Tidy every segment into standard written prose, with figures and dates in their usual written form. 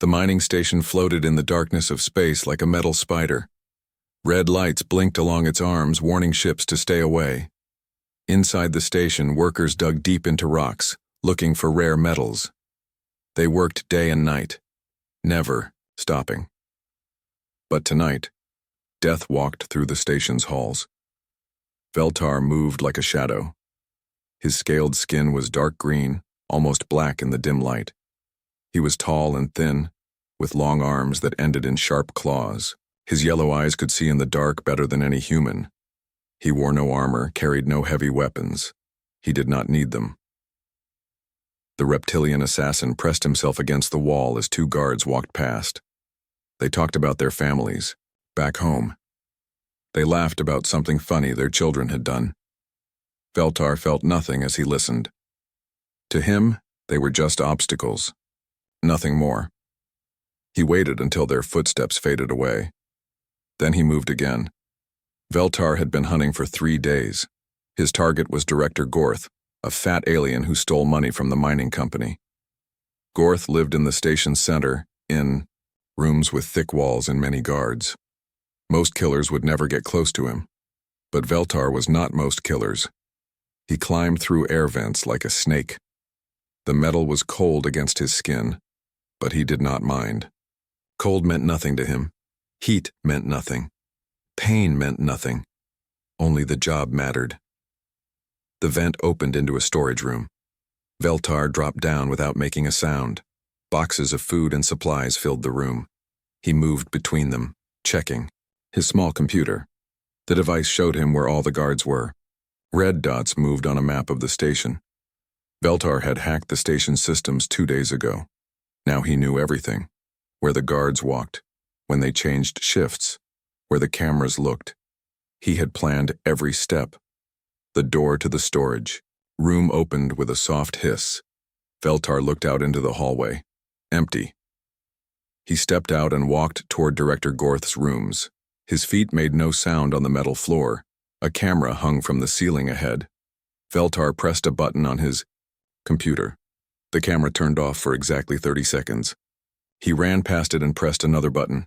The mining station floated in the darkness of space like a metal spider. Red lights blinked along its arms, warning ships to stay away. Inside the station, workers dug deep into rocks, looking for rare metals. They worked day and night, never stopping. But tonight, death walked through the station's halls. Veltar moved like a shadow. His scaled skin was dark green, almost black in the dim light. He was tall and thin, with long arms that ended in sharp claws. His yellow eyes could see in the dark better than any human. He wore no armor, carried no heavy weapons. He did not need them. The reptilian assassin pressed himself against the wall as two guards walked past. They talked about their families, back home. They laughed about something funny their children had done. Veltar felt nothing as he listened. To him, they were just obstacles. Nothing more. He waited until their footsteps faded away. Then he moved again. Veltar had been hunting for 3 days. His target was Director Gorth, a fat alien who stole money from the mining company. Gorth lived in the station's center, in rooms with thick walls and many guards. Most killers would never get close to him. But Veltar was not most killers. He climbed through air vents like a snake. The metal was cold against his skin, but he did not mind. Cold meant nothing to him. Heat meant nothing. Pain meant nothing. Only the job mattered. The vent opened into a storage room. Veltar dropped down without making a sound. Boxes of food and supplies filled the room. He moved between them, checking. His small computer. The device showed him where all the guards were. Red dots moved on a map of the station. Veltar had hacked the station's systems 2 days ago. Now he knew everything. Where the guards walked, when they changed shifts, where the cameras looked. He had planned every step. The door to the storage room opened with a soft hiss. Veltar looked out into the hallway. Empty. He stepped out and walked toward Director Gorth's rooms. His feet made no sound on the metal floor. A camera hung from the ceiling ahead. Veltar pressed a button on his computer. The camera turned off for exactly 30 seconds. He ran past it and pressed another button.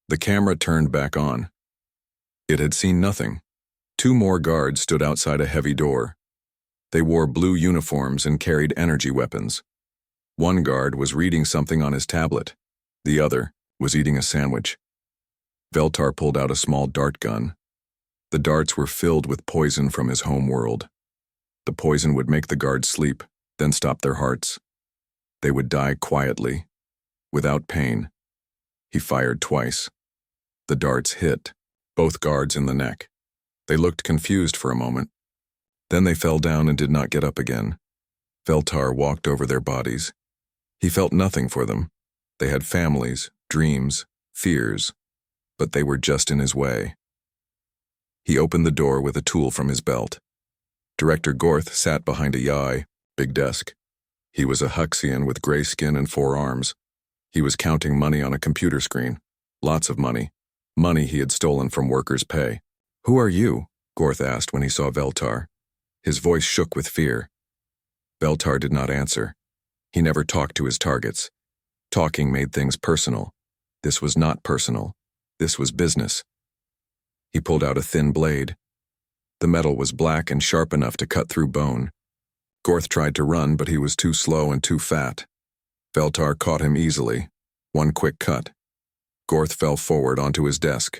The camera turned back on. It had seen nothing. 2 more guards stood outside a heavy door. They wore blue uniforms and carried energy weapons. One guard was reading something on his tablet. The other was eating a sandwich. Veltar pulled out a small dart gun. The darts were filled with poison from his home world. The poison would make the guards sleep, then stop their hearts. They would die quietly, without pain. He fired twice. The darts hit both guards in the neck. They looked confused for a moment. Then they fell down and did not get up again. Veltar walked over their bodies. He felt nothing for them. They had families, dreams, fears, but they were just in his way. He opened the door with a tool from his belt. Director Gorth sat behind a YAI, big desk. He was a Huxian with gray skin and 4 arms. He was counting money on a computer screen. Lots of money. Money he had stolen from workers' pay. "Who are you?" Gorth asked when he saw Veltar. His voice shook with fear. Veltar did not answer. He never talked to his targets. Talking made things personal. This was not personal. This was business. He pulled out a thin blade. The metal was black and sharp enough to cut through bone. Gorth tried to run, but he was too slow and too fat. Veltar caught him easily. One quick cut. Gorth fell forward onto his desk.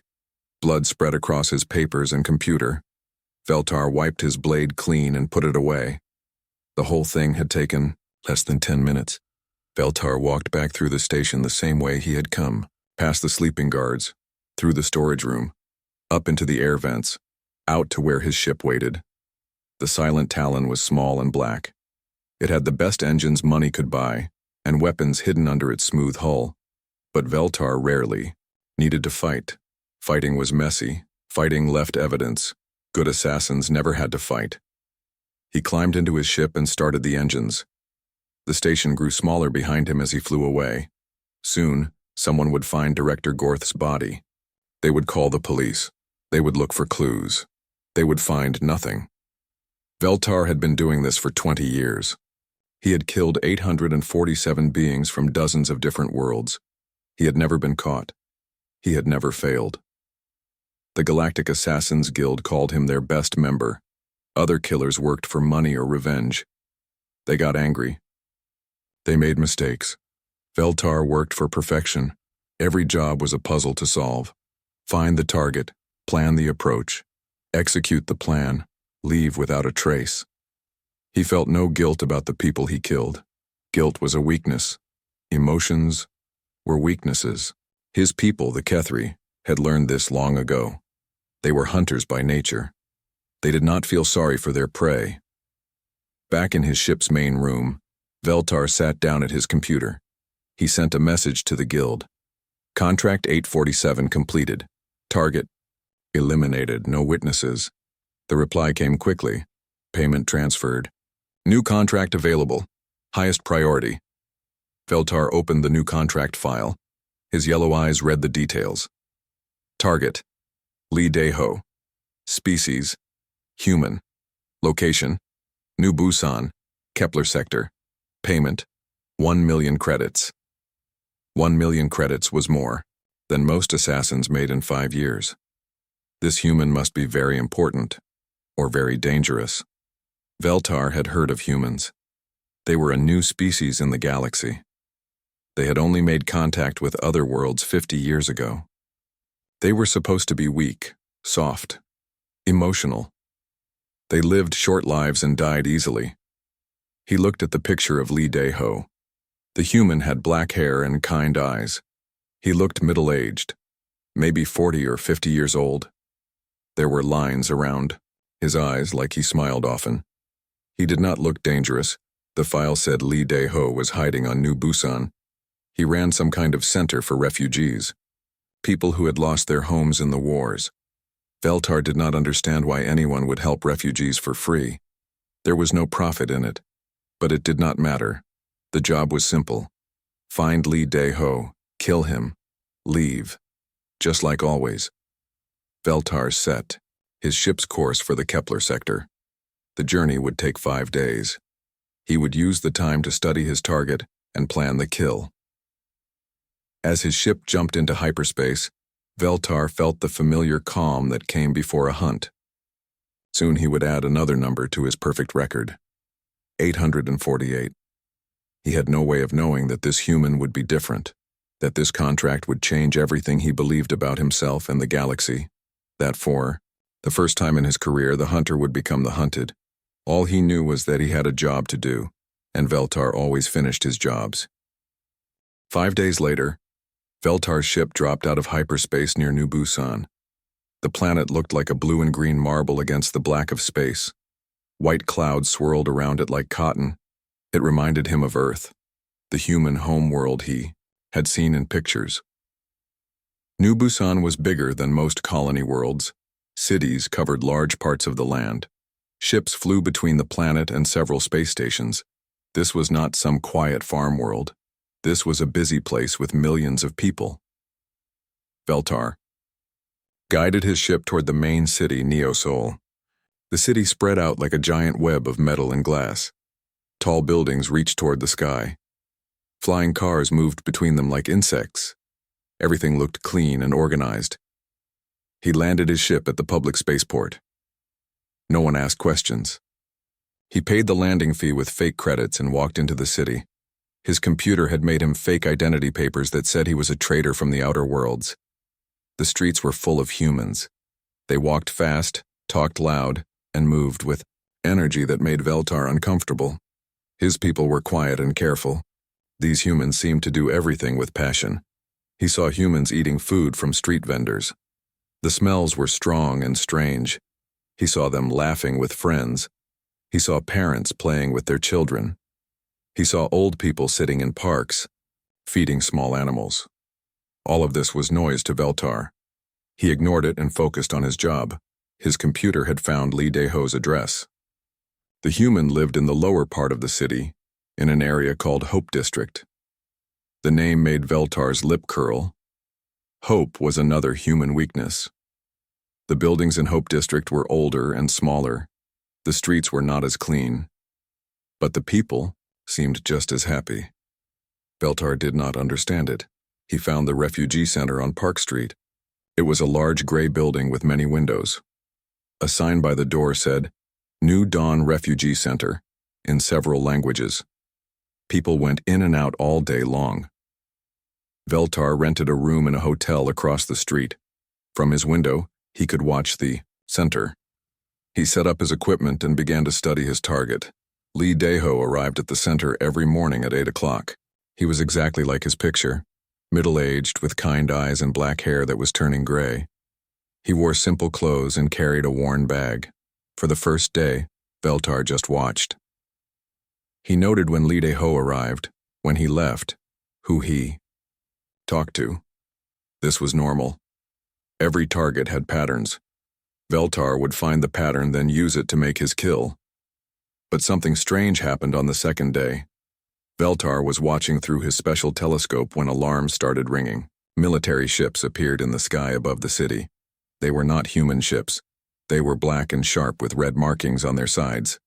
Blood spread across his papers and computer. Veltar wiped his blade clean and put it away. The whole thing had taken less than 10 minutes. Veltar walked back through the station the same way he had come, past the sleeping guards, through the storage room, up into the air vents, out to where his ship waited. The Silent Talon was small and black. It had the best engines money could buy, and weapons hidden under its smooth hull. But Veltar rarely needed to fight. Fighting was messy. Fighting left evidence. Good assassins never had to fight. He climbed into his ship and started the engines. The station grew smaller behind him as he flew away. Soon, someone would find Director Gorth's body. They would call the police. They would look for clues. They would find nothing. Veltar had been doing this for 20 years. He had killed 847 beings from dozens of different worlds. He had never been caught. He had never failed. The Galactic Assassins Guild called him their best member. Other killers worked for money or revenge. They got angry. They made mistakes. Veltar worked for perfection. Every job was a puzzle to solve. Find the target, plan the approach, execute the plan, leave without a trace. He felt no guilt about the people he killed. Guilt was a weakness. Emotions were weaknesses. His people, the Kethri, had learned this long ago. They were hunters by nature. They did not feel sorry for their prey. Back in his ship's main room, Veltar sat down at his computer. He sent a message to the guild. Contract 847 completed. Target eliminated. No witnesses. The reply came quickly. Payment transferred. New contract available. Highest priority. Veltar opened the new contract file. His yellow eyes read the details. Target: Lee Dae-ho. Species: human. Location: New Busan, Kepler sector. Payment: 1 million credits. 1 million credits was more than most assassins made in 5 years. This human must be very important, or very dangerous. Veltar had heard of humans. They were a new species in the galaxy. They had only made contact with other worlds 50 years ago. They were supposed to be weak, soft, emotional. They lived short lives and died easily. He looked at the picture of Lee Dae-ho. The human had black hair and kind eyes. He looked middle-aged, maybe 40 or 50 years old. There were lines around his eyes like he smiled often. He did not look dangerous. The file said Lee Dae-ho was hiding on New Busan. He ran some kind of center for refugees, people who had lost their homes in the wars. Veltar did not understand why anyone would help refugees for free. There was no profit in it, but it did not matter. The job was simple. Find Lee Dae-ho, kill him, leave. Just like always. Veltar set his ship's course for the Kepler sector. The journey would take 5 days. He would use the time to study his target and plan the kill. As his ship jumped into hyperspace, Veltar felt the familiar calm that came before a hunt. Soon he would add another number to his perfect record: 848. He had no way of knowing that this human would be different, that this contract would change everything he believed about himself and the galaxy, that for the first time in his career the hunter would become the hunted. All he knew was that he had a job to do, and Veltar always finished his jobs. 5 days later, Veltar's ship dropped out of hyperspace near New Busan. The planet looked like a blue and green marble against the black of space. White clouds swirled around it like cotton. It reminded him of Earth, the human home world he had seen in pictures. New Busan was bigger than most colony worlds. Cities covered large parts of the land. Ships flew between the planet and several space stations. This was not some quiet farm world. This was a busy place with millions of people. Veltar guided his ship toward the main city, Neo-Sol. The city spread out like a giant web of metal and glass. Tall buildings reached toward the sky. Flying cars moved between them like insects. Everything looked clean and organized. He landed his ship at the public spaceport. No one asked questions. He paid the landing fee with fake credits and walked into the city. His computer had made him fake identity papers that said he was a traitor from the outer worlds. The streets were full of humans. They walked fast, talked loud, and moved with energy that made Veltar uncomfortable. His people were quiet and careful. These humans seemed to do everything with passion. He saw humans eating food from street vendors. The smells were strong and strange. He saw them laughing with friends. He saw parents playing with their children. He saw old people sitting in parks, feeding small animals. All of this was noise to Veltar. He ignored it and focused on his job. His computer had found Lee Dae-ho's address. The human lived in the lower part of the city, in an area called Hope District. The name made Veltar's lip curl. Hope was another human weakness. The buildings in Hope District were older and smaller. The streets were not as clean. But the people, seemed just as happy. Veltar did not understand it. He found the refugee center on Park Street. It was a large gray building with many windows. A sign by the door said, "New Dawn Refugee Center," in several languages. People went in and out all day long. Veltar rented a room in a hotel across the street. From his window, he could watch the center. He set up his equipment and began to study his target. Lee Dae-ho arrived at the center every morning at 8 o'clock. He was exactly like his picture, middle-aged with kind eyes and black hair that was turning gray. He wore simple clothes and carried a worn bag. For the first day, Veltar just watched. He noted when Lee Dae-ho arrived, when he left, who he talked to. This was normal. Every target had patterns. Veltar would find the pattern, then use it to make his kill. But something strange happened on the second day. Veltar was watching through his special telescope when alarms started ringing. Military ships appeared in the sky above the city. They were not human ships. They were black and sharp with red markings on their sides.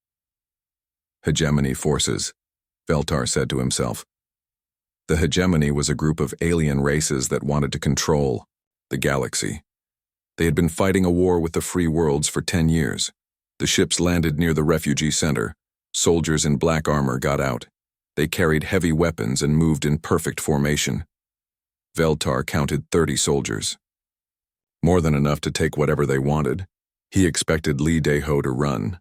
Hegemony forces, Veltar said to himself. The hegemony was a group of alien races that wanted to control the galaxy. They had been fighting a war with the free worlds for 10 years. The ships landed near the refugee center. Soldiers in black armor got out. They carried heavy weapons and moved in perfect formation. Veltar counted 30 soldiers. More than enough to take whatever they wanted. He expected Lee Dae-ho to run.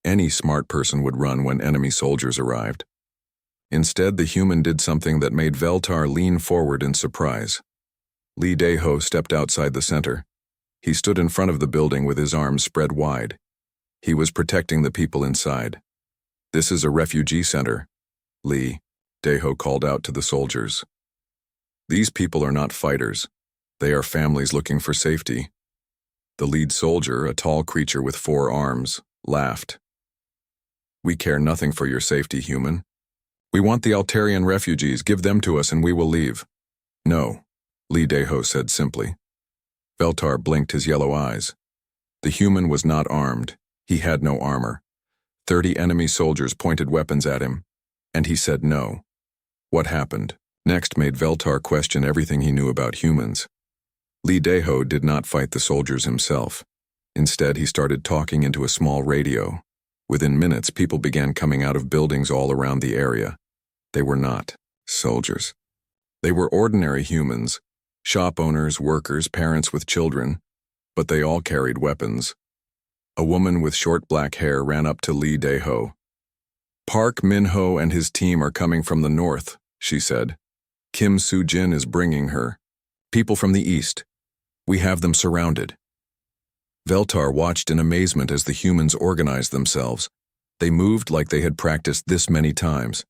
Any smart person would run when enemy soldiers arrived. Instead, the human did something that made Veltar lean forward in surprise. Lee Dae-ho stepped outside the center. He stood in front of the building with his arms spread wide. He was protecting the people inside. "This is a refugee center," Lee Dae-ho called out to the soldiers. "These people are not fighters. They are families looking for safety." The lead soldier, a tall creature with 4 arms, laughed. "We care nothing for your safety, human. We want the Altarian refugees. Give them to us and we will leave." "No," Lee Dae-ho said simply. Veltar blinked his yellow eyes. The human was not armed. He had no armor. 30 enemy soldiers pointed weapons at him, and he said no. What happened next made Veltar question everything he knew about humans. Lee Dae-ho did not fight the soldiers himself. Instead, he started talking into a small radio. Within minutes, people began coming out of buildings all around the area. They were not soldiers. They were ordinary humans, shop owners, workers, parents with children, but they all carried weapons. A woman with short black hair ran up to Lee Dae-ho. "Park Min-ho and his team are coming from the north," she said. "Kim Soo-jin is bringing her. People from the east. We have them surrounded." Veltar watched in amazement as the humans organized themselves. They moved like they had practiced this many times.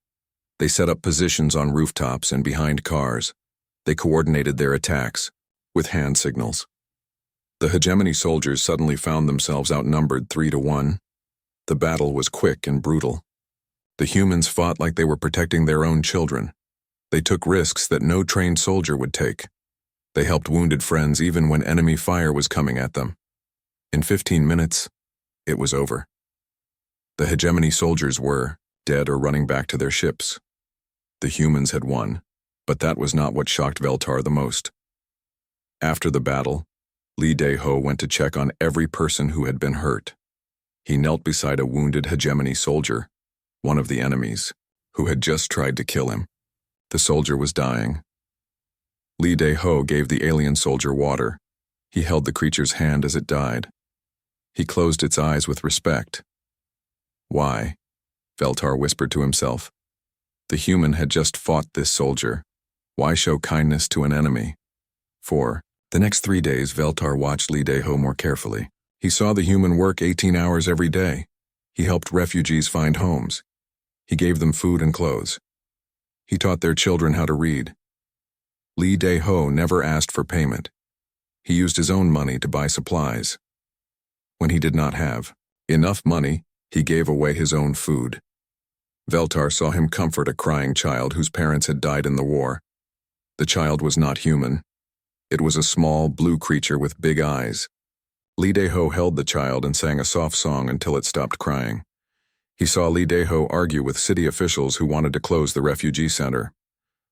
They set up positions on rooftops and behind cars. They coordinated their attacks with hand signals. The hegemony soldiers suddenly found themselves outnumbered 3-1. The battle was quick and brutal. The humans fought like they were protecting their own children. They took risks that no trained soldier would take. They helped wounded friends even when enemy fire was coming at them. In 15 minutes, it was over. The hegemony soldiers were dead or running back to their ships. The humans had won, but that was not what shocked Veltar the most. After the battle, Lee Dae-ho went to check on every person who had been hurt. He knelt beside a wounded hegemony soldier, one of the enemies, who had just tried to kill him. The soldier was dying. Lee Dae-ho gave the alien soldier water. He held the creature's hand as it died. He closed its eyes with respect. "Why?" Veltar whispered to himself. The human had just fought this soldier. Why show kindness to an enemy? For the next 3 days, Veltar watched Lee Dae-ho more carefully. He saw the human work 18 hours every day. He helped refugees find homes. He gave them food and clothes. He taught their children how to read. Lee Dae-ho never asked for payment. He used his own money to buy supplies. When he did not have enough money, he gave away his own food. Veltar saw him comfort a crying child whose parents had died in the war. The child was not human. It was a small, blue creature with big eyes. Lee Dae-ho held the child and sang a soft song until it stopped crying. He saw Lee Dae-ho argue with city officials who wanted to close the refugee center.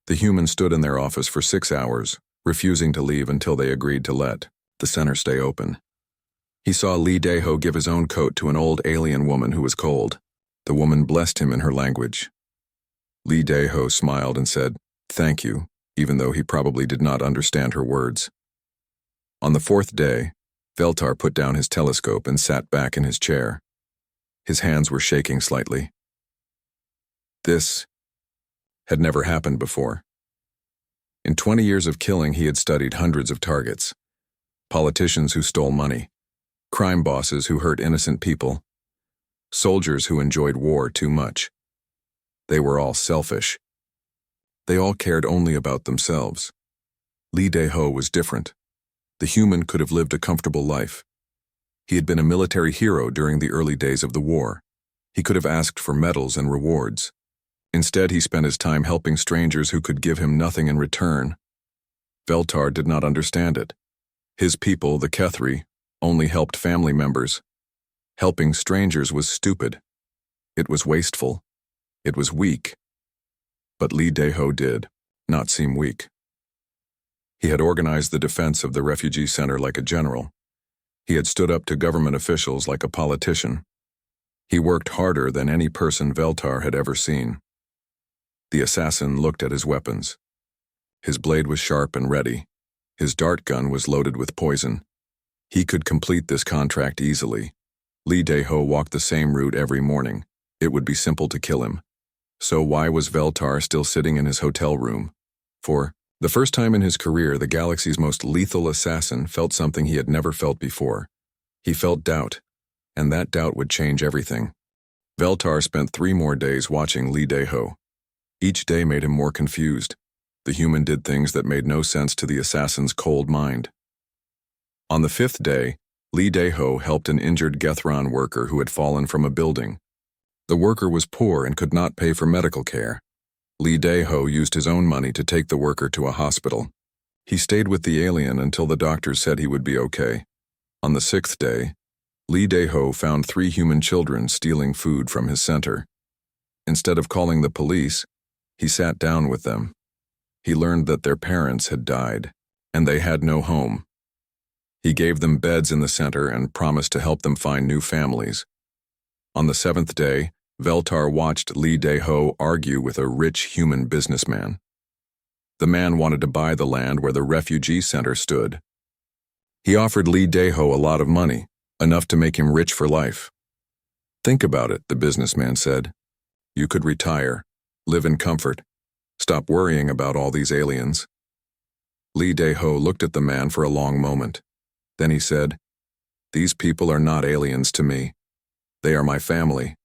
The human stood in their office for 6 hours, refusing to leave until they agreed to let the center stay open. He saw Lee Dae-ho give his own coat to an old alien woman who was cold. The woman blessed him in her language. Lee Dae-ho smiled and said, "Thank you," even though he probably did not understand her words. On the 4th day, Veltar put down his telescope and sat back in his chair. His hands were shaking slightly. This had never happened before. In 20 years of killing, he had studied hundreds of targets. Politicians who stole money, crime bosses who hurt innocent people, soldiers who enjoyed war too much. They were all selfish. They all cared only about themselves. Lee Dae-ho was different. The human could have lived a comfortable life. He had been a military hero during the early days of the war. He could have asked for medals and rewards. Instead, he spent his time helping strangers who could give him nothing in return. Veltar did not understand it. His people, the Kethri, only helped family members. Helping strangers was stupid. It was wasteful. It was weak. But Lee Dae-ho did not seem weak. He had organized the defense of the refugee center like a general. He had stood up to government officials like a politician. He worked harder than any person Veltar had ever seen. The assassin looked at his weapons. His blade was sharp and ready. His dart gun was loaded with poison. He could complete this contract easily. Lee Dae-ho walked the same route every morning. It would be simple to kill him. So why was Veltar still sitting in his hotel room? For the first time in his career, the galaxy's most lethal assassin felt something he had never felt before. He felt doubt, and that doubt would change everything. Veltar spent 3 more days watching Lee Dae-ho. Each day made him more confused. The human did things that made no sense to the assassin's cold mind. On the 5th day, Lee Dae-ho helped an injured Gethron worker who had fallen from a building. The worker was poor and could not pay for medical care. Lee Dae-ho used his own money to take the worker to a hospital. He stayed with the alien until the doctors said he would be okay. On the 6th day, Lee Dae-ho found 3 human children stealing food from his center. Instead of calling the police, he sat down with them. He learned that their parents had died, and they had no home. He gave them beds in the center and promised to help them find new families. On the 7th day, Veltar watched Lee Dae-ho argue with a rich human businessman. The man wanted to buy the land where the refugee center stood. He offered Lee Dae-ho a lot of money, enough to make him rich for life. "Think about it," the businessman said. "You could retire, live in comfort, stop worrying about all these aliens." Lee Dae-ho looked at the man for a long moment. Then he said, "These people are not aliens to me. They are my family.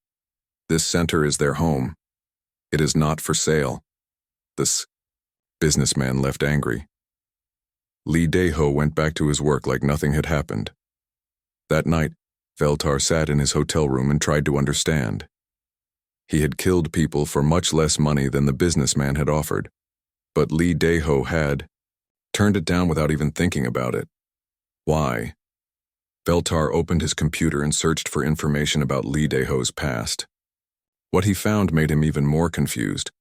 This center is their home. It is not for sale." This businessman left angry. Lee Dae-ho went back to his work like nothing had happened. That night, Veltar sat in his hotel room and tried to understand. He had killed people for much less money than the businessman had offered, but Lee Dae-ho had turned it down without even thinking about it. Why? Veltar opened his computer and searched for information about Lee Dae-ho's past. What he found made him even more confused.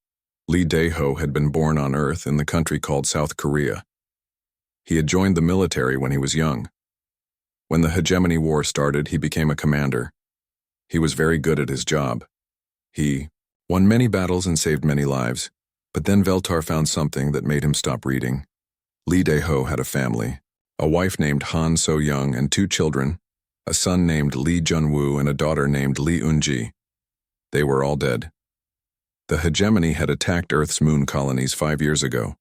Lee Dae-ho had been born on Earth in the country called South Korea. He had joined the military when he was young. When the Hegemony War started, he became a commander. He was very good at his job. He won many battles and saved many lives, but then Veltar found something that made him stop reading. Lee Dae-ho had a family, a wife named Han So-young and 2 children, a son named Lee Jun-woo and a daughter named Lee Eun-ji. They were all dead. The Hegemony had attacked Earth's moon colonies 5 years ago.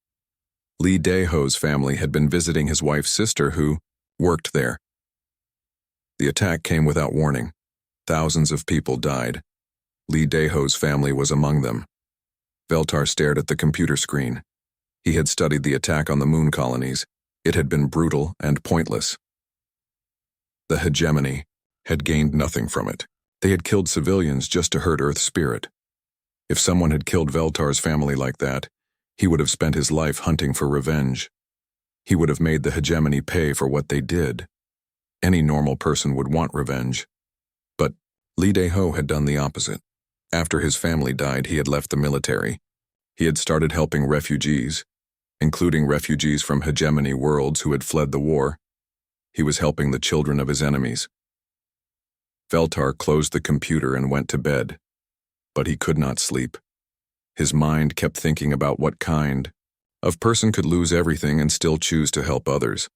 Lee Dae-ho's family had been visiting his wife's sister who worked there. The attack came without warning. Thousands of people died. Lee Dae-ho's family was among them. Veltar stared at the computer screen. He had studied the attack on the moon colonies. It had been brutal and pointless. The Hegemony had gained nothing from it. They had killed civilians just to hurt Earth's spirit. If someone had killed Veltar's family like that, he would have spent his life hunting for revenge. He would have made the Hegemony pay for what they did. Any normal person would want revenge. But Lee Dae-ho had done the opposite. After his family died, he had left the military. He had started helping refugees, including refugees from hegemony worlds who had fled the war. He was helping the children of his enemies. Veltar closed the computer and went to bed, but he could not sleep. His mind kept thinking about what kind of person could lose everything and still choose to help others.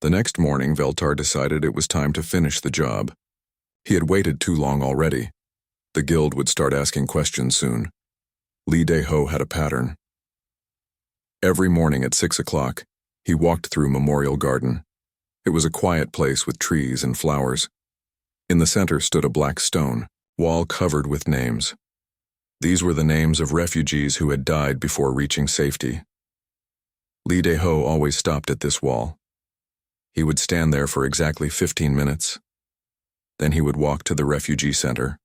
The next morning, Veltar decided it was time to finish the job. He had waited too long already. The guild would start asking questions soon. Lee Dae-ho had a pattern. Every morning at 6 o'clock, he walked through Memorial Garden. It was a quiet place with trees and flowers. In the center stood a black stone wall covered with names. These were the names of refugees who had died before reaching safety. Lee Dae-ho always stopped at this wall. He would stand there for exactly 15 minutes. Then he would walk to the refugee center.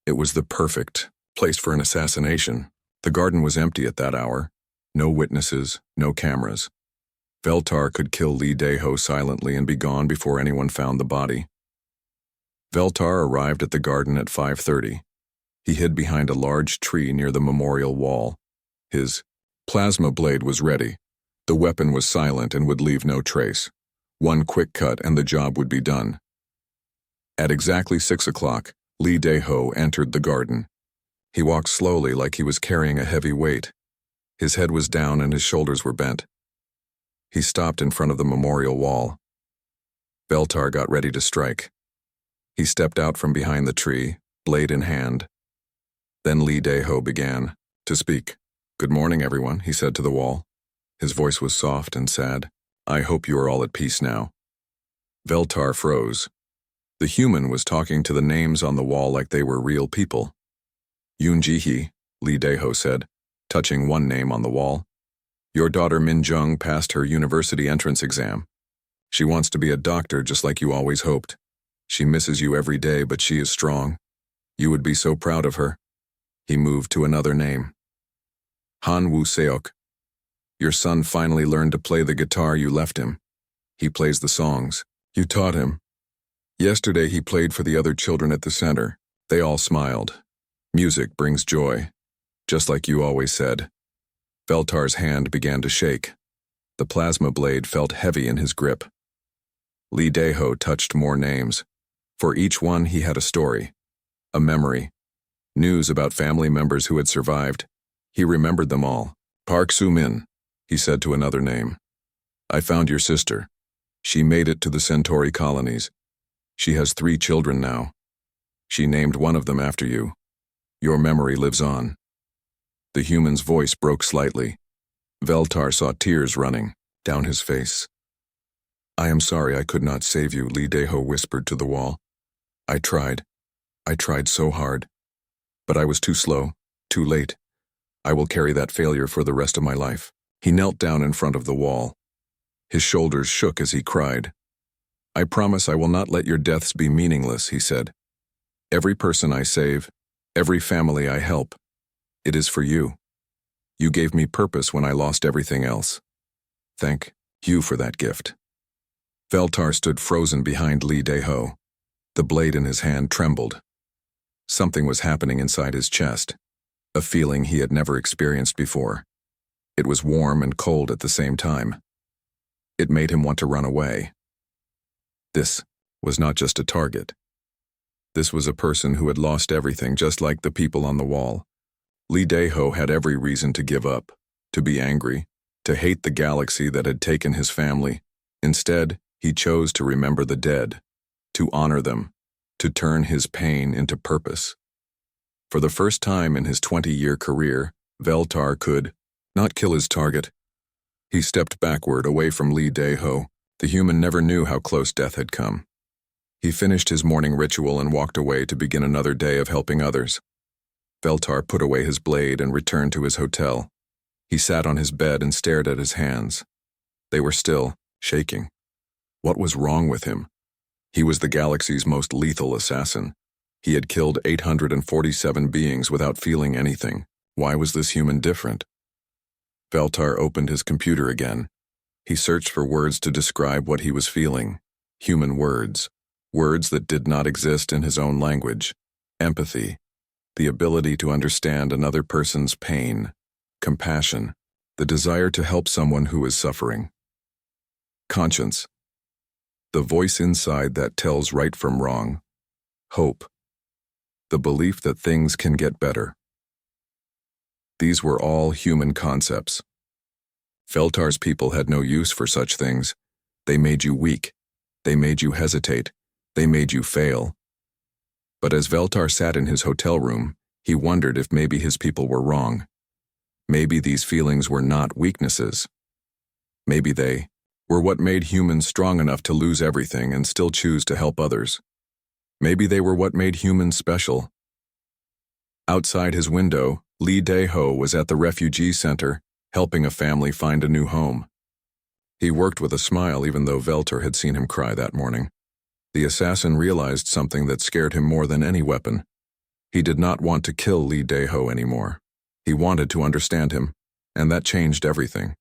It was the perfect place for an assassination. The garden was empty at that hour. No witnesses, no cameras. Veltar could kill Lee Dae-ho silently and be gone before anyone found the body. Veltar arrived at the garden at 5:30. He hid behind a large tree near the memorial wall. His plasma blade was ready. The weapon was silent and would leave no trace. One quick cut and the job would be done. At exactly 6 o'clock, Lee Dae-ho entered the garden. He walked slowly like he was carrying a heavy weight. His head was down and his shoulders were bent. He stopped in front of the memorial wall. Veltar got ready to strike. He stepped out from behind the tree, blade in hand. Then Lee Dae-ho began to speak. "Good morning, everyone," he said to the wall. His voice was soft and sad. "I hope you are all at peace now." Veltar froze. The human was talking to the names on the wall like they were real people. "Yoon Ji-hee," Lee Dae-ho said, touching one name on the wall. "Your daughter Min Jung passed her university entrance exam. She wants to be a doctor just like you always hoped. She misses you every day, but she is strong. You would be so proud of her." He moved to another name. Han Woo-seok. Your son finally learned to play the guitar you left him. He plays the songs. You taught him. Yesterday he played for the other children at the center. They all smiled. Music brings joy, just like you always said. Veltar's hand began to shake. The plasma blade felt heavy in his grip. Lee Dae-ho touched more names. For each one he had a story, a memory, news about family members who had survived. He remembered them all. "Park Soo-min," he said to another name. "I found your sister. She made it to the Centauri colonies. She has 3 children now. She named one of them after you. Your memory lives on." The human's voice broke slightly. Veltar saw tears running down his face. "I am sorry I could not save you," Lee Dae-ho whispered to the wall. I tried so hard. But I was too slow, too late. I will carry that failure for the rest of my life." He knelt down in front of the wall. His shoulders shook as he cried. "I promise I will not let your deaths be meaningless," he said. "Every person I save, every family I help, it is for you. You gave me purpose when I lost everything else. Thank you for that gift." Veltar stood frozen behind Lee Dae-ho. The blade in his hand trembled. Something was happening inside his chest, a feeling he had never experienced before. It was warm and cold at the same time. It made him want to run away. This was not just a target. This was a person who had lost everything, just like the people on the wall. Lee Dae-ho had every reason to give up, to be angry, to hate the galaxy that had taken his family. Instead, he chose to remember the dead, to honor them, to turn his pain into purpose. For the first time in his 20-year career, Veltar could not kill his target. He stepped backward, away from Lee Dae-ho. The human never knew how close death had come. He finished his morning ritual and walked away to begin another day of helping others. Veltar put away his blade and returned to his hotel. He sat on his bed and stared at his hands. They were still shaking. What was wrong with him? He was the galaxy's most lethal assassin. He had killed 847 beings without feeling anything. Why was this human different? Veltar opened his computer again. He searched for words to describe what he was feeling. Human words. Words that did not exist in his own language. Empathy. the ability to understand another person's pain, compassion, the desire to help someone who is suffering. Conscience, the voice inside that tells right from wrong. Hope, the belief that things can get better. These were all human concepts. Veltar's people had no use for such things. They made you weak. They made you hesitate. They made you fail. But as Veltar sat in his hotel room, he wondered if maybe his people were wrong. Maybe these feelings were not weaknesses. Maybe they were what made humans strong enough to lose everything and still choose to help others. Maybe they were what made humans special. Outside his window, Lee Dae-ho was at the refugee center, helping a family find a new home. He worked with a smile even though Veltar had seen him cry that morning. The assassin realized something that scared him more than any weapon. He did not want to kill Lee Dae-ho anymore. He wanted to understand him, and that changed everything.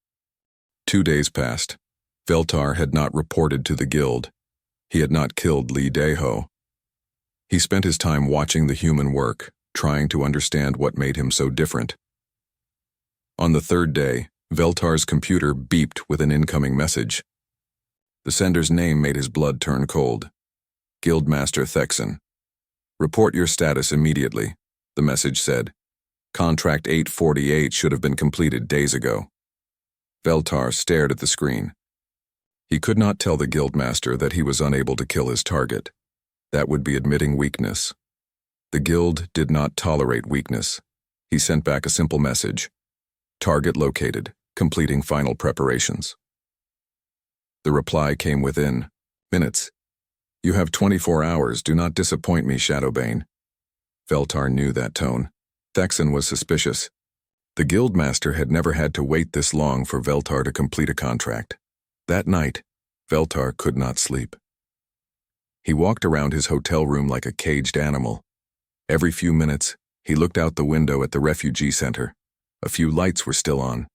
2 days passed. Veltar had not reported to the guild. He had not killed Lee Dae-ho. He spent his time watching the human work, trying to understand what made him so different. On the 3rd day, Veltar's computer beeped with an incoming message. The sender's name made his blood turn cold. Guildmaster Thexan. Report your status immediately, the message said. Contract 848 should have been completed days ago. Veltar stared at the screen. He could not tell the Guildmaster that he was unable to kill his target. That would be admitting weakness. The guild did not tolerate weakness. He sent back a simple message. Target located, completing final preparations. The reply came within minutes. You have 24 hours, do not disappoint me, Shadowbane. Veltar knew that tone. Thexan was suspicious. The Guildmaster had never had to wait this long for Veltar to complete a contract. That night, Veltar could not sleep. He walked around his hotel room like a caged animal. Every few minutes, he looked out the window at the refugee center. A few lights were still on.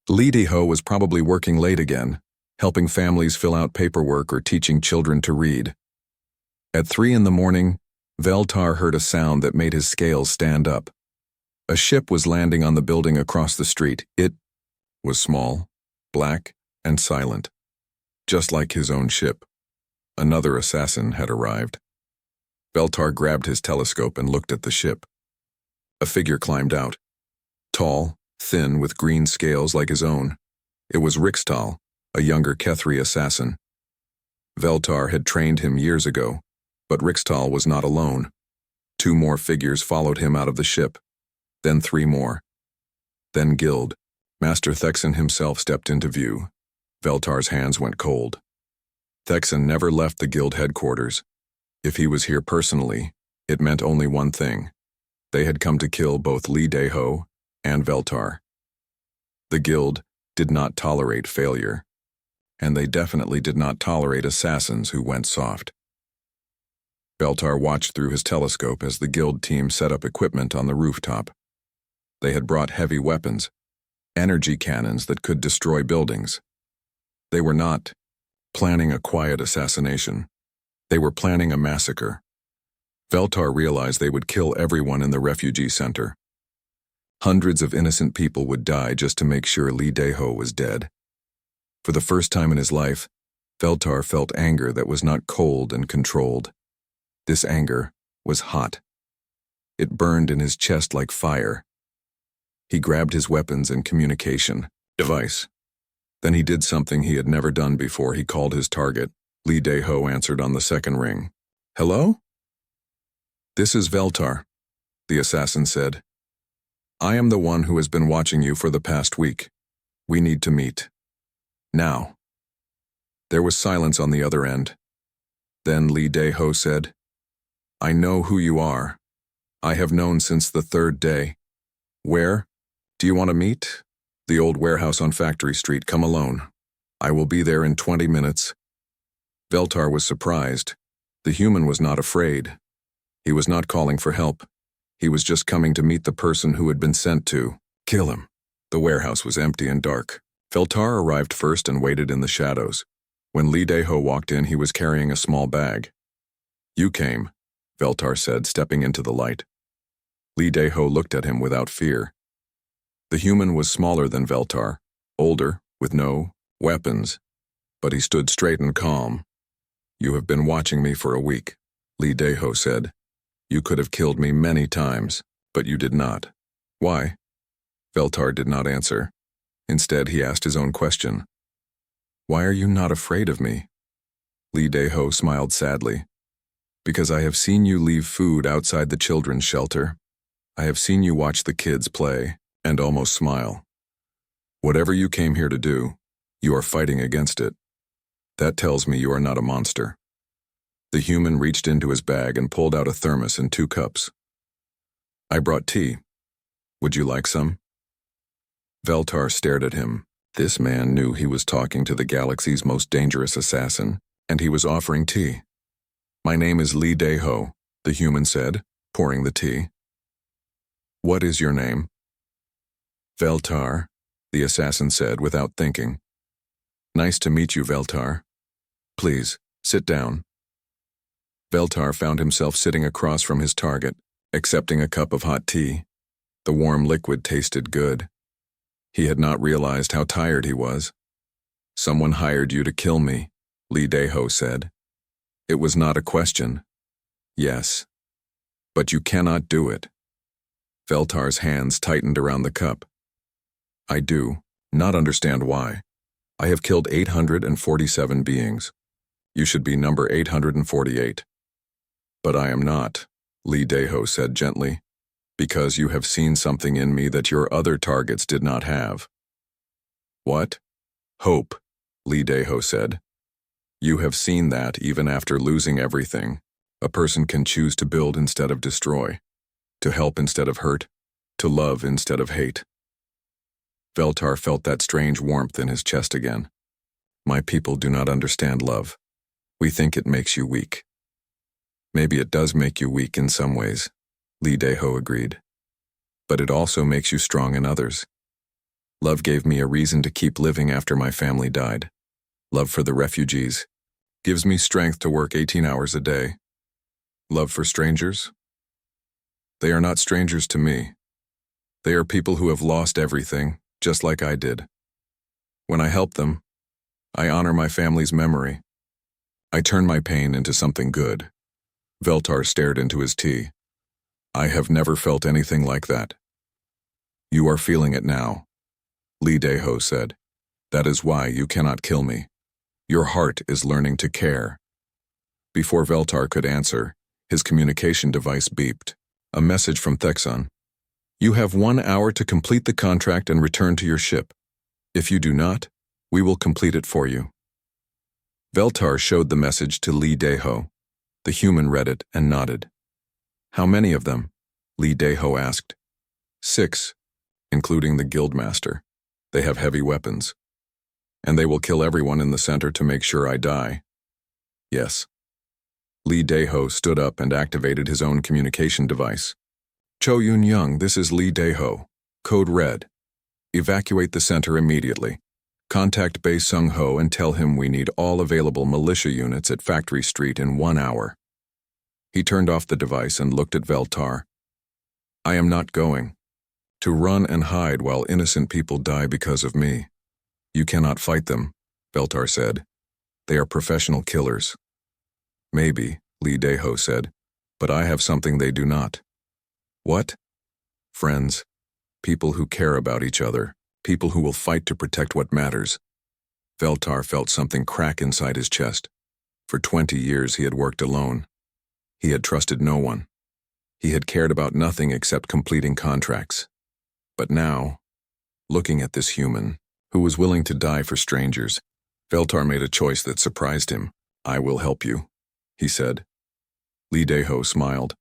Lee Dae-ho was probably working late again, helping families fill out paperwork or teaching children to read. At 3 in the morning, Veltar heard a sound that made his scales stand up. A ship was landing on the building across the street. It was small, black, and silent. Just like his own ship. Another assassin had arrived. Veltar grabbed his telescope and looked at the ship. A figure climbed out. Tall, thin, with green scales like his own. It was Rixtal, a younger Kethri assassin. Veltar had trained him years ago, but Rixtal was not alone. 2 more figures followed him out of the ship. Then 3 more. Then Guild. Master Thexan himself stepped into view. Veltar's hands went cold. Thexan never left the guild headquarters. If he was here personally, it meant only one thing. They had come to kill both Lee Dae-ho and Veltar. The guild did not tolerate failure, and they definitely did not tolerate assassins who went soft. Veltar watched through his telescope as the guild team set up equipment on the rooftop. They had brought heavy weapons, energy cannons that could destroy buildings. They were not planning a quiet assassination. They were planning a massacre. Veltar realized they would kill everyone in the refugee center. Hundreds of innocent people would die just to make sure Lee Dae-ho was dead. For the first time in his life, Veltar felt anger that was not cold and controlled. This anger was hot. It burned in his chest like fire. He grabbed his weapons and communication device. Then he did something he had never done before. He called his target. Lee Dae-ho answered on the 2nd ring. Hello? This is Veltar, the assassin said. I am the one who has been watching you for the past week. We need to meet. Now. There was silence on the other end. Then Lee Dae-ho said, I know who you are. I have known since the 3rd day. Where? Do you want to meet? The old warehouse on Factory Street. Come alone. I will be there in 20 minutes. Veltar was surprised. The human was not afraid. He was not calling for help. He was just coming to meet the person who had been sent to kill him. The warehouse was empty and dark. Veltar arrived first and waited in the shadows. When Lee Dae-ho walked in, he was carrying a small bag. You came, Veltar said, stepping into the light. Li Deho looked at him without fear. The human was smaller than Veltar, older, with no weapons, but he stood straight and calm. "You have been watching me for a week," Li Deho said. "You could have killed me many times, but you did not. Why?" Veltar did not answer. Instead, he asked his own question. "Why are you not afraid of me?" Li Deho smiled sadly. "Because I have seen you leave food outside the children's shelter. I have seen you watch the kids play and almost smile. Whatever you came here to do, you are fighting against it. That tells me you are not a monster." The human reached into his bag and pulled out a thermos and 2 cups. "I brought tea. Would you like some?" Veltar stared at him. This man knew he was talking to the galaxy's most dangerous assassin, and he was offering tea. "My name is Li Deho," the human said, pouring the tea. "What is your name?" "Veltar," the assassin said without thinking. "Nice to meet you, Veltar. Please, sit down." Veltar found himself sitting across from his target, accepting a cup of hot tea. The warm liquid tasted good. He had not realized how tired he was. "Someone hired you to kill me," Li Deho said. "It was not a question." "Yes. But you cannot do it." Veltar's hands tightened around the cup. "I do not understand why. I have killed 847 beings. You should be number 848. "But I am not," Li Deho said gently, "because you have seen something in me that your other targets did not have." "What?" "Hope," Li Deho said. "You have seen that even after losing everything, a person can choose to build instead of destroy, to help instead of hurt, to love instead of hate." Veltar felt that strange warmth in his chest again. "My people do not understand love. We think it makes you weak." "Maybe it does make you weak in some ways," Li Deho agreed. "But it also makes you strong in others. Love gave me a reason to keep living after my family died. Love for the refugees gives me strength to work 18 hours a day. Love for strangers? They are not strangers to me. They are people who have lost everything, just like I did. When I help them, I honor my family's memory. I turn my pain into something good." Veltar stared into his tea. "I have never felt anything like that." "You are feeling it now," Li Deho said. "That is why you cannot kill me. Your heart is learning to care." Before Veltar could answer, his communication device beeped. A message from Thexon. "You have 1 hour to complete the contract and return to your ship. If you do not, we will complete it for you." Veltar showed the message to Li Deho. The human read it and nodded. "How many of them?" Li Deho asked. 6, including the guildmaster. They have heavy weapons. And they will kill everyone in the center to make sure I die. "Yes." Li Deho stood up and activated his own communication device. "Cho Yun-young, this is Li Deho. Code Red. Evacuate the center immediately. Contact Bei Sung-ho and tell him we need all available militia units at Factory Street in 1 hour." He turned off the device and looked at Veltar. "I am not going to run and hide while innocent people die because of me." "You cannot fight them," Veltar said. "They are professional killers." "Maybe," Li Deho said, "but I have something they do not." "What?" "Friends. People who care about each other. People who will fight to protect what matters." Veltar felt something crack inside his chest. For 20 years he had worked alone. He had trusted no one. He had cared about nothing except completing contracts. But now, looking at this human, who was willing to die for strangers, Veltar made a choice that surprised him. "I will help you," he said. Li Deho smiled.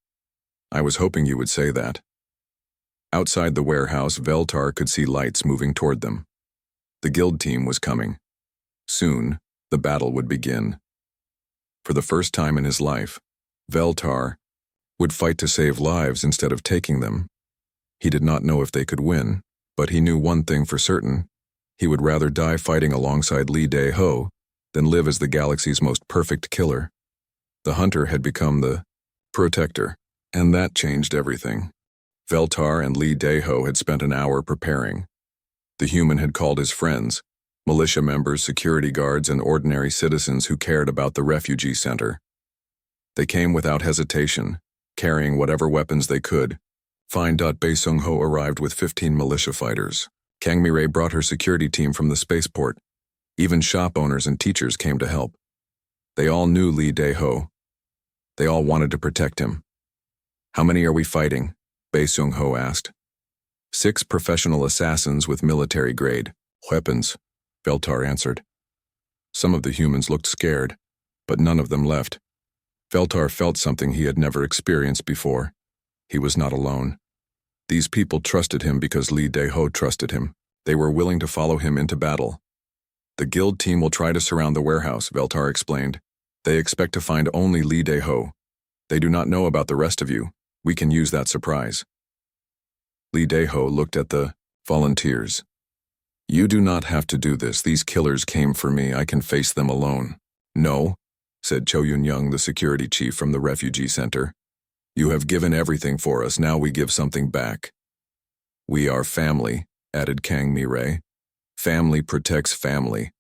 "I was hoping you would say that." Outside the warehouse, Veltar could see lights moving toward them. The guild team was coming. Soon, the battle would begin. For the first time in his life, Veltar would fight to save lives instead of taking them. He did not know if they could win, but he knew one thing for certain. He would rather die fighting alongside Li Deho than live as the galaxy's most perfect killer. The hunter had become the protector, and that changed everything. Veltar and Li Deho had spent an hour preparing. The human had called his friends, militia members, security guards, and ordinary citizens who cared about the refugee center. They came without hesitation, carrying whatever weapons they could. Fine. Bei Sung Ho arrived with 15 militia fighters. Kang Mi-rae brought her security team from the spaceport. Even shop owners and teachers came to help. They all knew Li Deho. They all wanted to protect him. How many are we fighting? Bei Sung Ho asked. 6 professional assassins with military grade weapons, Veltar answered. Some of the humans looked scared, but none of them left. Veltar felt something he had never experienced before. He was not alone. These people trusted him because Li Deho trusted him. They were willing to follow him into battle. The guild team will try to surround the warehouse, Veltar explained. They expect to find only Li Deho. They do not know about the rest of you. We can use that surprise. Li Deho looked at the volunteers. You do not have to do this. These killers came for me. I can face them alone. No, said Cho Yun-young, the security chief from the refugee center. You have given everything for us. Now we give something back. We are family, added Kang Mi-rae. Family protects family.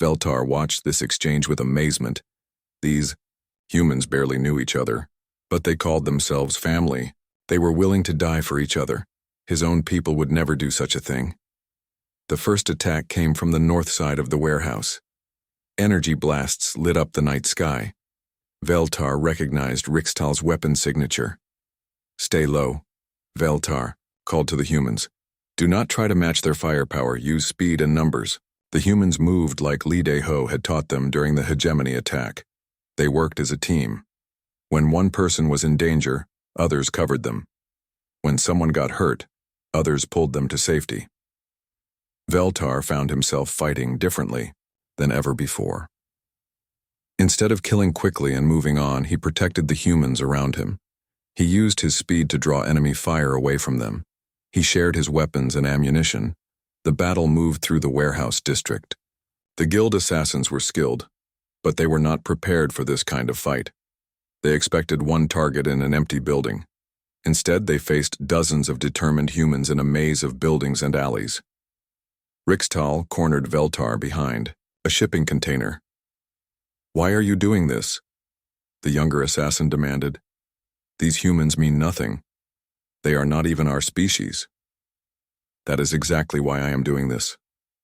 Veltar watched this exchange with amazement. These humans barely knew each other, but they called themselves family. They were willing to die for each other. His own people would never do such a thing. The first attack came from the north side of the warehouse. Energy blasts lit up the night sky. Veltar recognized Rixtal's weapon signature. Stay low, Veltar called to the humans. Do not try to match their firepower. Use speed and numbers. The humans moved like Li Deho had taught them during the hegemony attack. They worked as a team. When one person was in danger, others covered them. When someone got hurt, others pulled them to safety. Veltar found himself fighting differently than ever before. Instead of killing quickly and moving on, he protected the humans around him. He used his speed to draw enemy fire away from them. He shared his weapons and ammunition. The battle moved through the warehouse district. The guild assassins were skilled, but they were not prepared for this kind of fight. They expected one target in an empty building. Instead, they faced dozens of determined humans in a maze of buildings and alleys. Rixtal cornered Veltar behind a shipping container. Why are you doing this? The younger assassin demanded. These humans mean nothing. They are not even our species. That is exactly why I am doing this,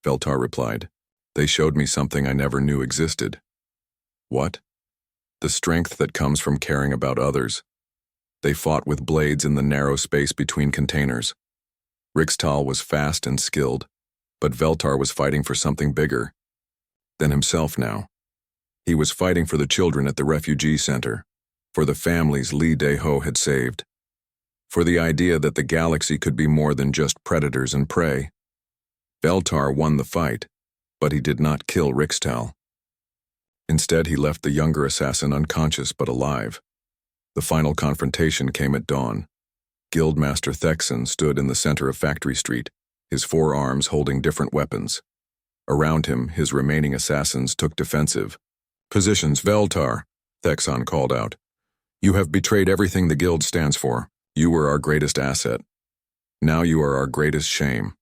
Veltar replied. They showed me something I never knew existed. What? The strength that comes from caring about others. They fought with blades in the narrow space between containers. Rixtal was fast and skilled, but Veltar was fighting for something bigger than himself now. He was fighting for the children at the refugee center, for the families Li Deho had saved, for the idea that the galaxy could be more than just predators and prey. Veltar won the fight, but he did not kill Rixtal. Instead, he left the younger assassin unconscious but alive. The final confrontation came at dawn. Guildmaster Thexan stood in the center of Factory Street, his 4 arms holding different weapons. Around him, his remaining assassins took defensive. Positions, Veltar, Thexan called out. You have betrayed everything the guild stands for. You were our greatest asset. Now you are our greatest shame.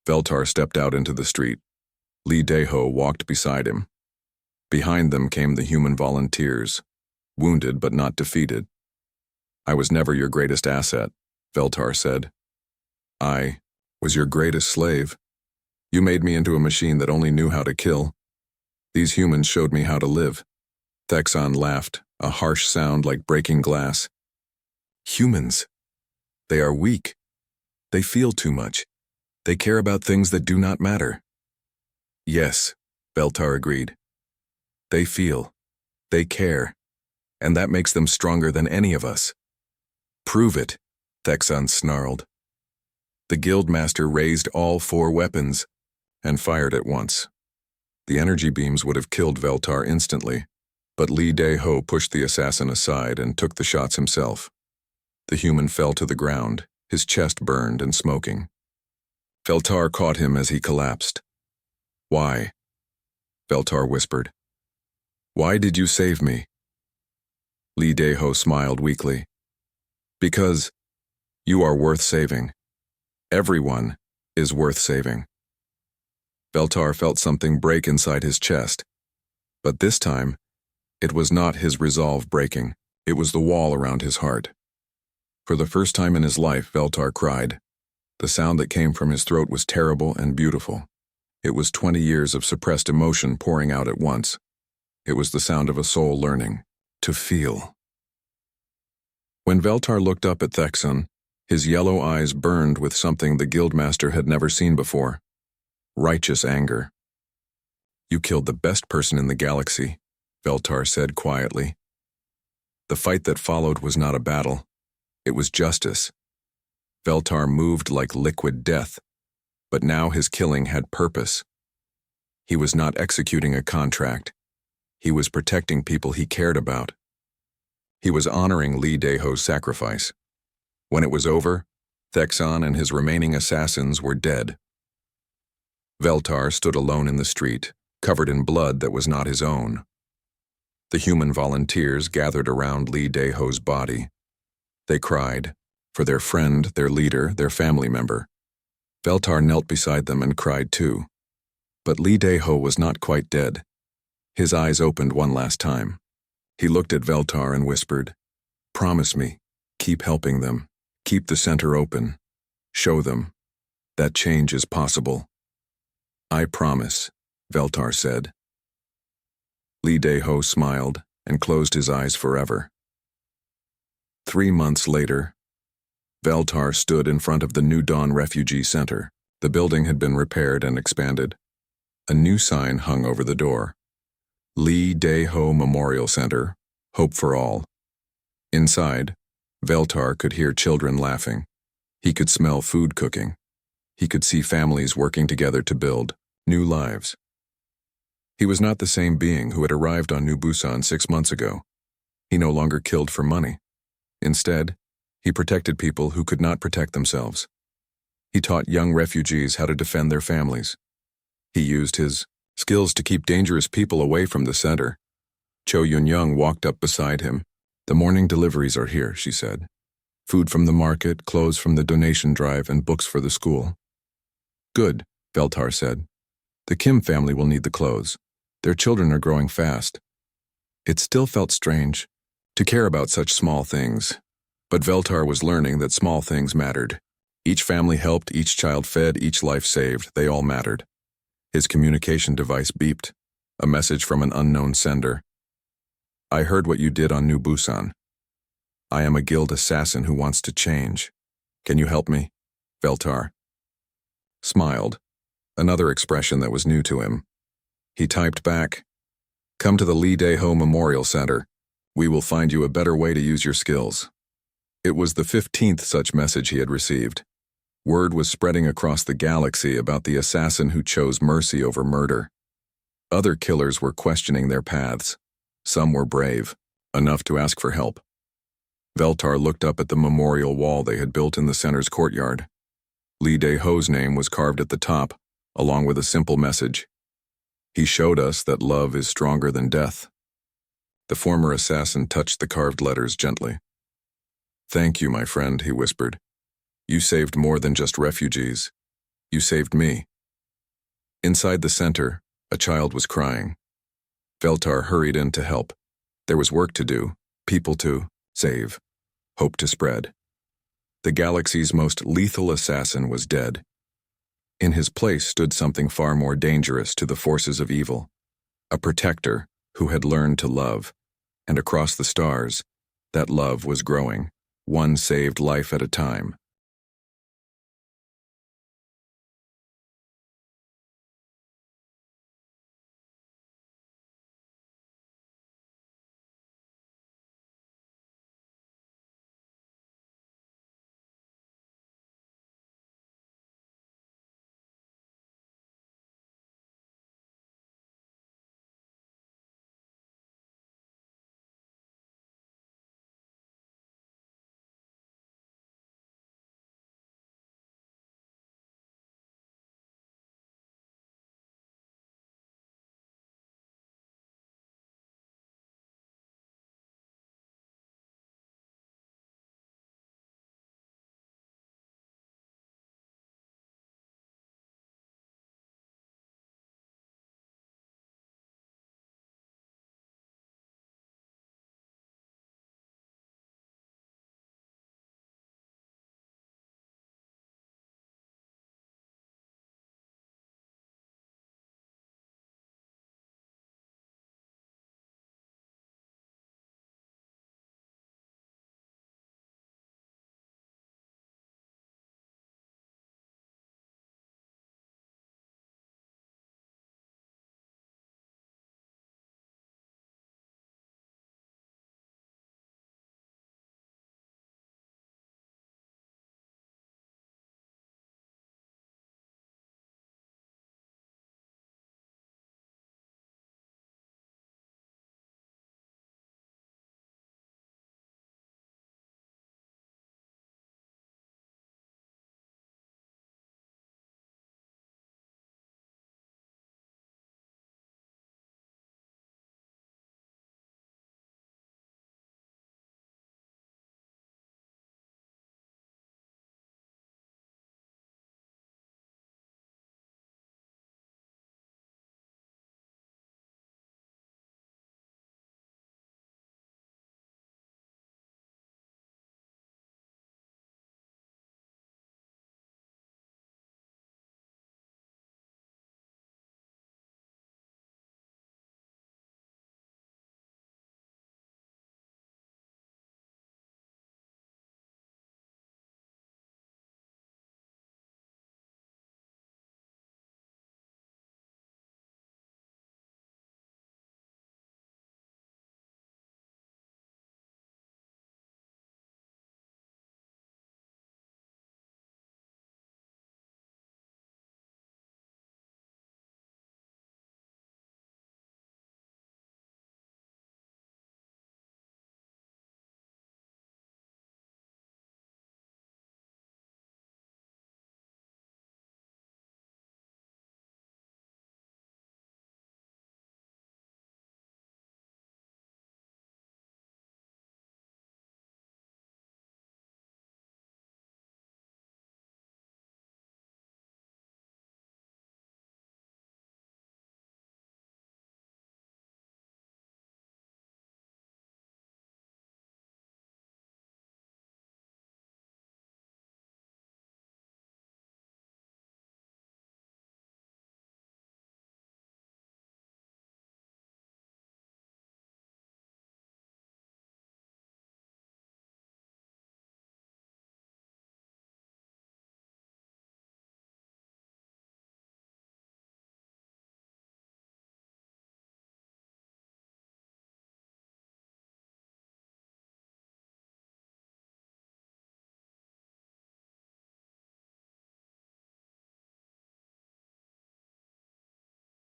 Veltar stepped out into the street. Li Deho walked beside him. Behind them came the human volunteers, wounded but not defeated. I was never your greatest asset, Veltar said. I was your greatest slave. You made me into a machine that only knew how to kill. These humans showed me how to live. Thexan laughed, a harsh sound like breaking glass. Humans. They are weak. They feel too much. They care about things that do not matter. Yes, Veltar agreed. They feel. They care. And that makes them stronger than any of us. Prove it, Thexan snarled. The guildmaster raised all 4 weapons and fired at once. The energy beams would have killed Veltar instantly, but Li Deho pushed the assassin aside and took the shots himself. The human fell to the ground, his chest burned and smoking. Veltar caught him as he collapsed. Why? Veltar whispered. Why did you save me? Li Deho smiled weakly. Because You are worth saving. Everyone is worth saving. Veltar felt something break inside his chest. But this time, it was not his resolve breaking. It was the wall around his heart. For the first time in his life, Veltar cried. The sound that came from his throat was terrible and beautiful. It was 20 years of suppressed emotion pouring out at once. It was the sound of a soul learning to feel. When Veltar looked up at Thexon, his yellow eyes burned with something the guildmaster had never seen before. Righteous anger. You killed the best person in the galaxy, Veltar said quietly. The fight that followed was not a battle. It was justice. Veltar moved like liquid death, but now his killing had purpose. He was not executing a contract. He was protecting people he cared about. He was honoring Lee Daeho's sacrifice. When it was over, Thexon and his remaining assassins were dead. Veltar stood alone in the street, covered in blood that was not his own. The human volunteers gathered around Lee Daeho's body. They cried, for their friend, their leader, their family member. Veltar knelt beside them and cried too. But Lee Daeho was not quite dead. His eyes opened one last time. He looked at Veltar and whispered, "Promise me, keep helping them. Keep the center open. Show them that change is possible." "I promise," Veltar said. Lee Daeho smiled and closed his eyes forever. 3 months later, Veltar stood in front of the New Dawn Refugee Center. The building had been repaired and expanded. A new sign hung over the door. Lee Daeho Memorial Center, Hope for All. Inside, Veltar could hear children laughing. He could smell food cooking. He could see families working together to build new lives. He was not the same being who had arrived on New Busan 6 months ago. He no longer killed for money. Instead, he protected people who could not protect themselves. He taught young refugees how to defend their families. He used his skills to keep dangerous people away from the center. Cho Yun-young walked up beside him. "The morning deliveries are here," she said. "Food from the market, clothes from the donation drive, and books for the school." "Good," Veltar said. "The Kim family will need the clothes. Their children are growing fast." It still felt strange to care about such small things, but Veltar was learning that small things mattered. Each family helped, each child fed, each life saved. They all mattered. His communication device beeped, a message from an unknown sender. "I heard what you did on New Busan. I am a guild assassin who wants to change. Can you help me?" Veltar smiled, another expression that was new to him. He typed back, "Come to the Lee Daeho Memorial Center. We will find you a better way to use your skills." It was the 15th such message he had received. Word was spreading across the galaxy about the assassin who chose mercy over murder. Other killers were questioning their paths. Some were brave, enough to ask for help. Veltar looked up at the memorial wall they had built in the center's courtyard. Lee Daeho's name was carved at the top, along with a simple message. "He showed us that love is stronger than death." The former assassin touched the carved letters gently. "Thank you, my friend," he whispered. "You saved more than just refugees. You saved me." Inside the center, a child was crying. Veltar hurried in to help. There was work to do, people to save, hope to spread. The galaxy's most lethal assassin was dead. In his place stood something far more dangerous to the forces of evil, a protector who had learned to love, and across the stars, that love was growing, one saved life at a time.